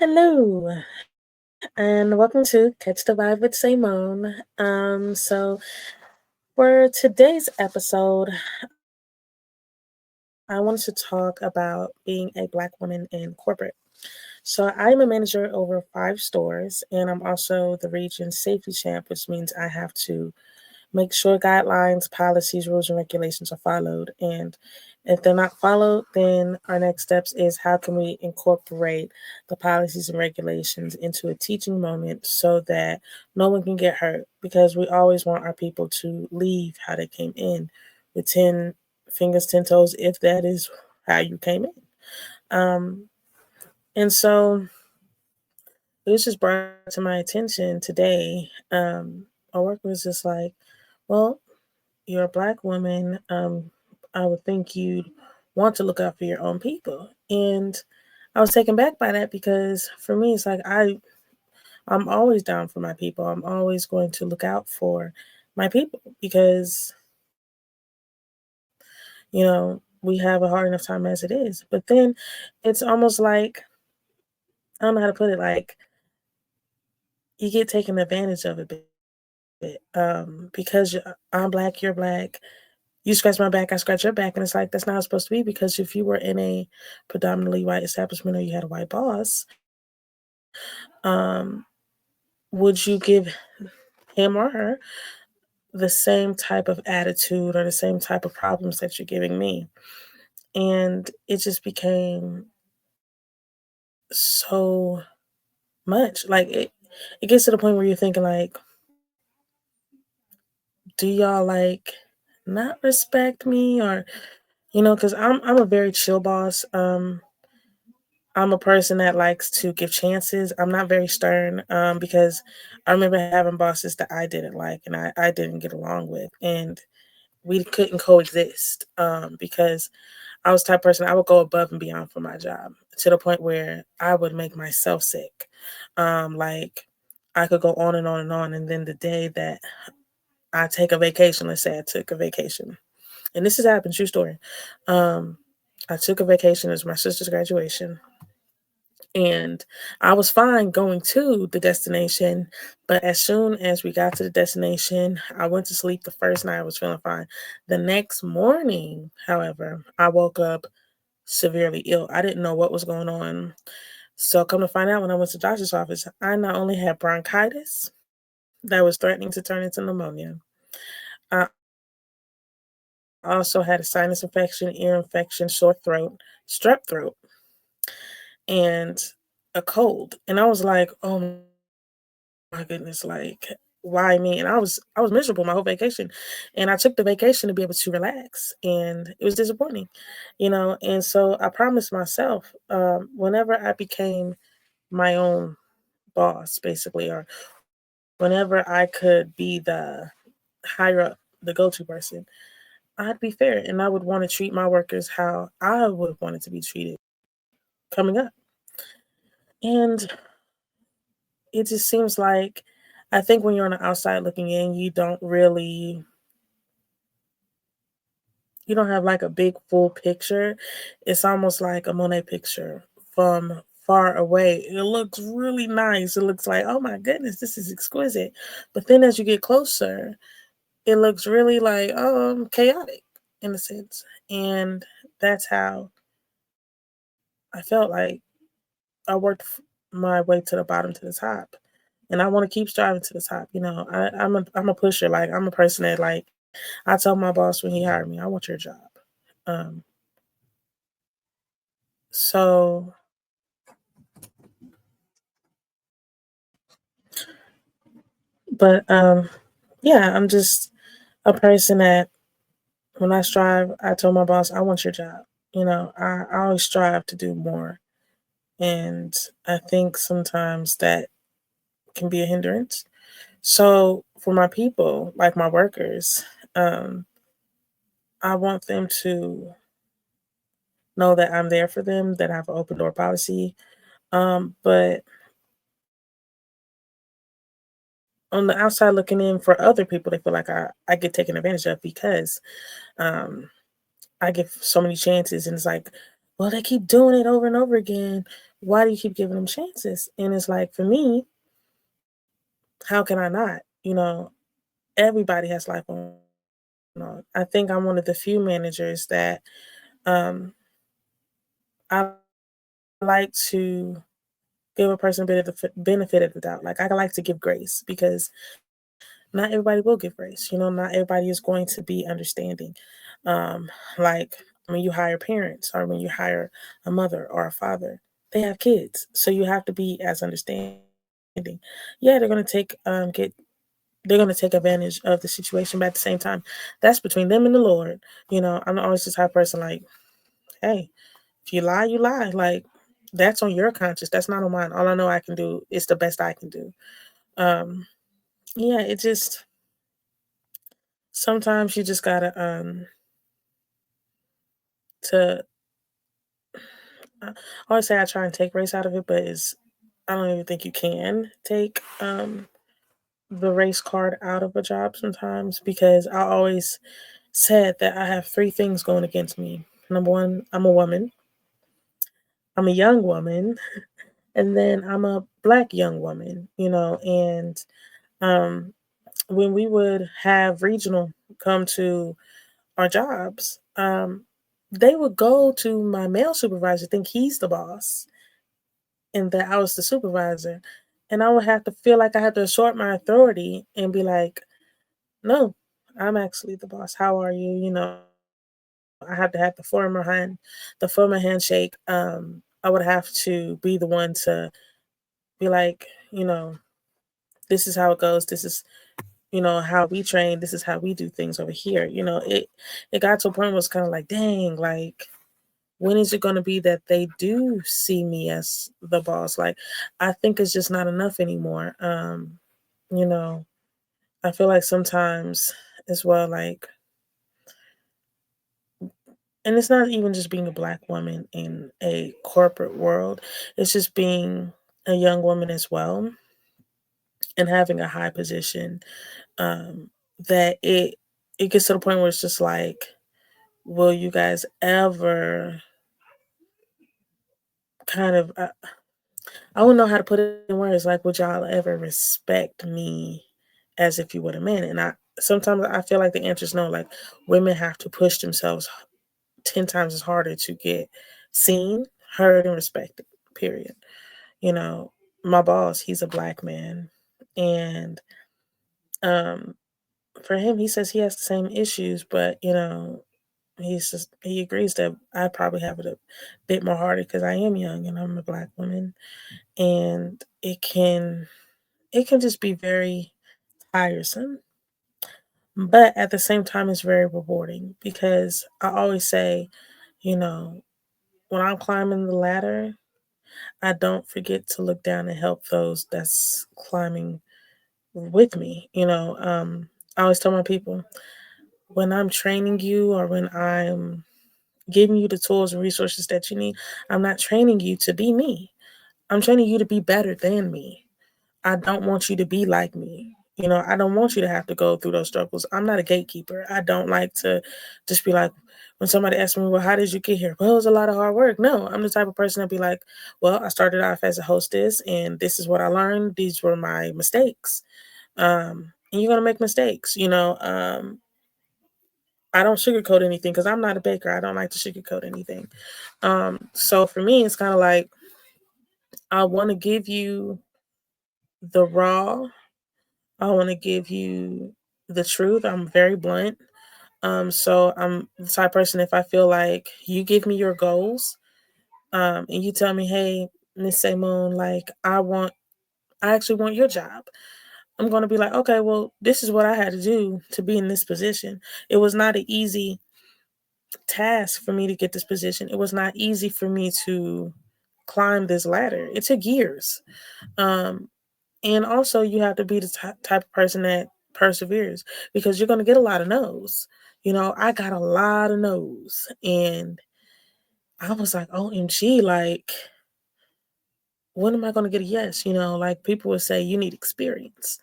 Hello, and welcome to Catch the Vibe with Simone. For today's episode, I wanted to talk about being a Black woman in corporate. So, I'm a manager over 5 stores, and I'm also the region safety champ, which means I have to make sure guidelines, policies, rules, and regulations are followed. And if they're not followed, then our next steps is how can we incorporate the policies and regulations into a teaching moment so that no one can get hurt because we always want our people to leave how they came in with 10 fingers, 10 toes, if that is how you came in. Um, and so it was just brought to my attention today. My work was just like, well, you're a Black woman. I would think you'd want to look out for your own people. And I was taken back by that because for me, it's like I'm always down for my people. I'm always going to look out for my people because, we have a hard enough time as it is. But then it's almost like, I don't know how to put it, like you get taken advantage of a bit. Because I'm Black, you're Black, you scratch my back, I scratch your back. And it's like, that's not how it's supposed to be because if you were in a predominantly white establishment or you had a white boss, um, would you give him or her the same type of attitude or the same type of problems that you're giving me? And it just became so much. It gets to the point where you're thinking like, do y'all like not respect me or because I'm a very chill boss. I'm a person that likes to give chances. I'm not very stern because I remember having bosses that I didn't like and I didn't get along with, and we couldn't coexist because I was the type of person I would go above and beyond for my job to the point where I would make myself sick. Like I could go on and on and on, and then the day that I take a vacation, let's say I took a vacation, and this has happened, true story. Um, I took a vacation as my sister's graduation and I was fine going to the destination, but as soon as we got to the destination, I went to sleep the first night, I was feeling fine. The next morning, however, I woke up severely ill. I didn't know what was going on. So come to find out when I went to the doctor's office, I not only had bronchitis that was threatening to turn into pneumonia, I also had a sinus infection, ear infection, sore throat, strep throat, and a cold. And I was like, oh my goodness, like why me? And I was miserable my whole vacation. And I took the vacation to be able to relax. And it was disappointing. And so I promised myself, whenever I became my own boss, basically, or whenever I could be the higher up, the go-to person, I'd be fair and I would want to treat my workers how I would want it to be treated coming up. And it just seems like I think when you're on the outside looking in, you don't have like a big full picture. It's almost like a Monet picture from far away. It looks really nice. It looks like, oh my goodness, this is exquisite. But then as you get closer, it looks really like chaotic in a sense. And that's how I felt like I worked my way to the bottom to the top. And I want to keep striving to the top. I'm a pusher. Like I'm a person that like I told my boss when he hired me, I want your job. Um, so But yeah, I'm just a person that when I strive, I told my boss, I want your job. I always strive to do more. And I think sometimes that can be a hindrance. So for my people, like my workers, um, I want them to know that I'm there for them, that I have an open door policy. But on the outside looking in for other people, they feel like I get taken advantage of because um I give so many chances, and it's like, well, they keep doing it over and over again. Why do you keep giving them chances? And it's like, for me, how can I not? Everybody has life going on. I think I'm one of the few managers that um, I like to give a person benefit of the doubt. Like, I like to give grace because not everybody will give grace. Not everybody is going to be understanding. Like when you hire parents or when you hire a mother or a father, they have kids, so you have to be as understanding. Yeah, they're gonna take advantage of the situation, but at the same time, that's between them and the Lord. I'm always the type of person like, hey, if you lie, you lie. Like, that's on your conscience. That's not on mine. All I know I can do is the best I can do. Um, yeah, it just sometimes you just gotta to I always say I try and take race out of it, but it's I don't even think you can take the race card out of a job sometimes because I always said that I have three things going against me. Number one, I'm a woman, I'm a young woman, and then I'm a black young woman, and um when we would have regional come to our jobs, they would go to my male supervisor, think he's the boss, and that I was the supervisor. And I would have to feel like I had to assert my authority and be like, no, I'm actually the boss. How are you? I have to have the former handshake. I would have to be the one to be like, this is how it goes. This is, how we train. This is how we do things over here. It got to a point where it's kind of like, dang, like, when is it going to be that they do see me as the boss? Like, I think it's just not enough anymore. You know, I feel like sometimes as well, like, and it's not even just being a black woman in a corporate world, it's just being a young woman as well and having a high position. Um, that it gets to the point where it's just like, will you guys ever kind of I don't know how to put it in words. Like, would y'all ever respect me as if you were a man? And I sometimes I feel like the answer is no. Like, women have to push themselves 10 times as harder to get seen, heard, and respected. Period. You know, my boss, he's a black man, and um, for him, he says he has the same issues, but he agrees that I probably have it a bit more harder because I am young and I'm a black woman, and it can just be very tiresome. But at the same time, it's very rewarding because I always say, you know, when I'm climbing the ladder, I don't forget to look down and help those that's climbing with me. I always tell my people when I'm training you or when I'm giving you the tools and resources that you need, I'm not training you to be me. I'm training you to be better than me. I don't want you to be like me. I don't want you to have to go through those struggles. I'm not a gatekeeper. I don't like to just be like, when somebody asks me, well, how did you get here? Well, it was a lot of hard work. No, I'm the type of person that be like, well, I started off as a hostess and this is what I learned. These were my mistakes. And you're going to make mistakes. I don't sugarcoat anything because I'm not a baker. I don't like to sugarcoat anything. So for me, it's kind of like, I want to give you the raw. I want to give you the truth. I'm very blunt. So I'm the type of person, if I feel like you give me your goals, and you tell me, hey, Miss Simone, like I actually want your job. I'm gonna be like, okay, well, this is what I had to do to be in this position. It was not an easy task for me to get this position. It was not easy for me to climb this ladder. It took years. Um, And also, you have to be the type of person that perseveres because you're going to get a lot of no's. I got a lot of no's. And I was like, OMG, like, when am I going to get a yes? Like people would say, you need experience.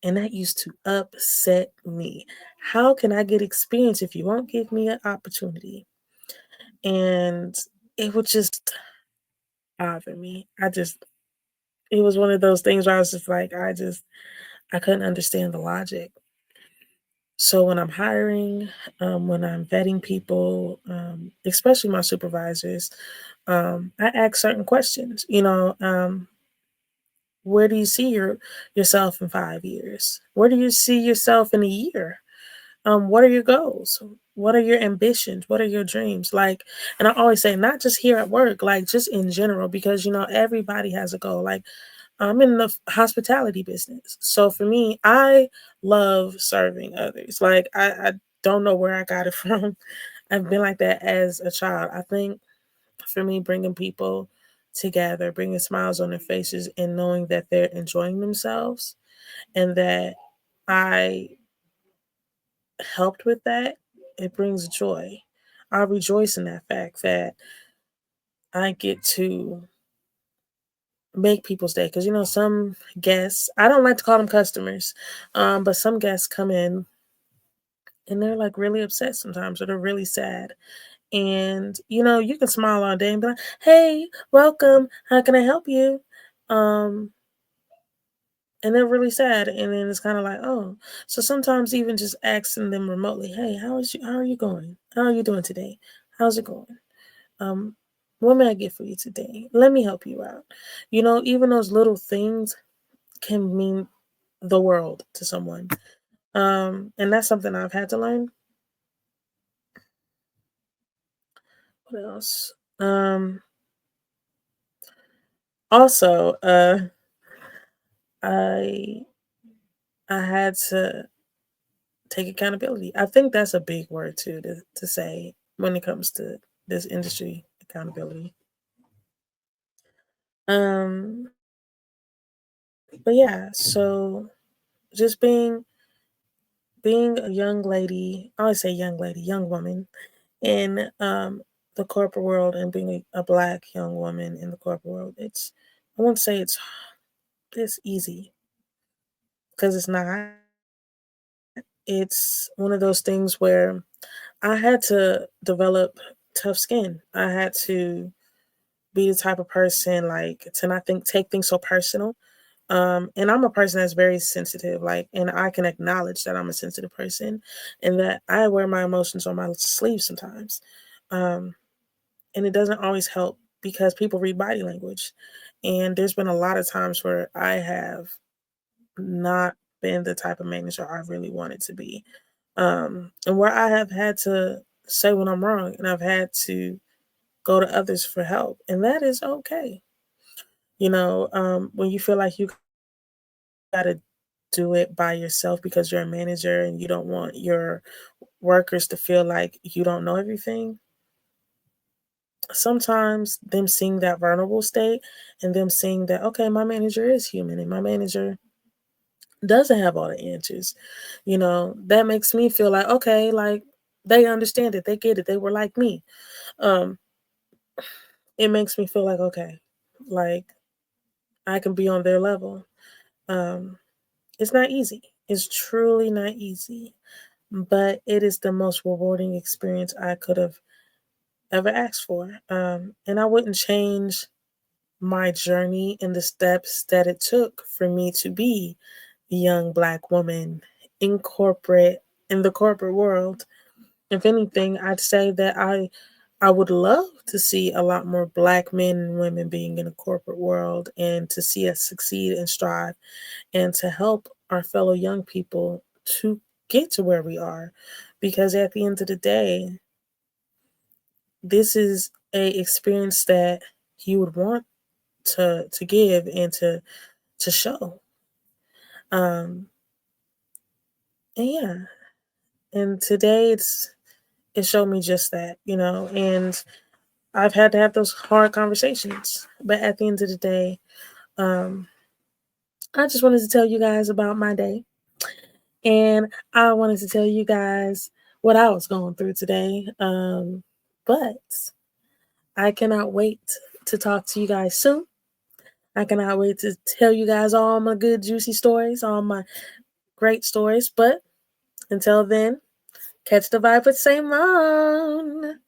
And that used to upset me. How can I get experience if you won't give me an opportunity? And it would just bother me. It was one of those things where I was just like, I couldn't understand the logic. So when I'm hiring, when I'm vetting people, especially my supervisors, I ask certain questions. Where do you see yourself in 5 years? Where do you see yourself in a year? What are your goals? What are your ambitions? What are your dreams? Like, and I always say, not just here at work, like just in general, because everybody has a goal. Like, I'm in the hospitality business. So for me, I love serving others. Like, I don't know where I got it from. I've been like that as a child. I think for me, bringing people together, bringing smiles on their faces, and knowing that they're enjoying themselves and that I helped with that, it brings joy. I rejoice in that fact that I get to make people's day. Because some guests, I don't like to call them customers, but some guests come in and they're like really upset sometimes, or they're really sad. And you can smile all day and be like, "Hey, welcome. How can I help you?" Um, and they're really sad, and then it's kind of like, oh. So sometimes even just asking them remotely, "Hey, how are you going? How are you doing today? How's it going? Um, what may I get for you today? Let me help you out." Even those little things can mean the world to someone. And that's something I've had to learn. What else? Also, I I had to take accountability. I think that's a big word too to say when it comes to this industry, accountability. Um, but yeah, so just being a young lady, I always say young lady, young woman in the corporate world, and being a black young woman in the corporate world, I won't say it's easy, because it's not. It's one of those things where I had to develop tough skin. I had to be the type of person, like, to not take things so personal. And I'm a person that's very sensitive, like, and I can acknowledge that I'm a sensitive person and that I wear my emotions on my sleeve sometimes. Um, and it doesn't always help because people read body language. And there's been a lot of times where I have not been the type of manager I really wanted to be. And where I have had to say when I'm wrong, and I've had to go to others for help. And that is okay. When you feel like you got to do it by yourself because you're a manager and you don't want your workers to feel like you don't know everything, sometimes them seeing that vulnerable state and them seeing that, okay, my manager is human and my manager doesn't have all the answers, that makes me feel like, okay, like they understand it, they get it, they were like me. Um, it makes me feel like, okay, like I can be on their level. Um, it's not easy. It's truly not easy, but it is the most rewarding experience I could have ever asked for. And I wouldn't change my journey and the steps that it took for me to be a young black woman in in the corporate world. If anything, I'd say that I would love to see a lot more black men and women being in the corporate world, and to see us succeed and strive, and to help our fellow young people to get to where we are. Because at the end of the day, this is a experience that you would want to give and to show. Um and yeah, and today it showed me just that, and I've had to have those hard conversations. But at the end of the day, um I just wanted to tell you guys about my day, and I wanted to tell you guys what I was going through today. But I cannot wait to talk to you guys soon. I cannot wait to tell you guys all my good, juicy stories, all my great stories. But until then, catch the vibe with Simone.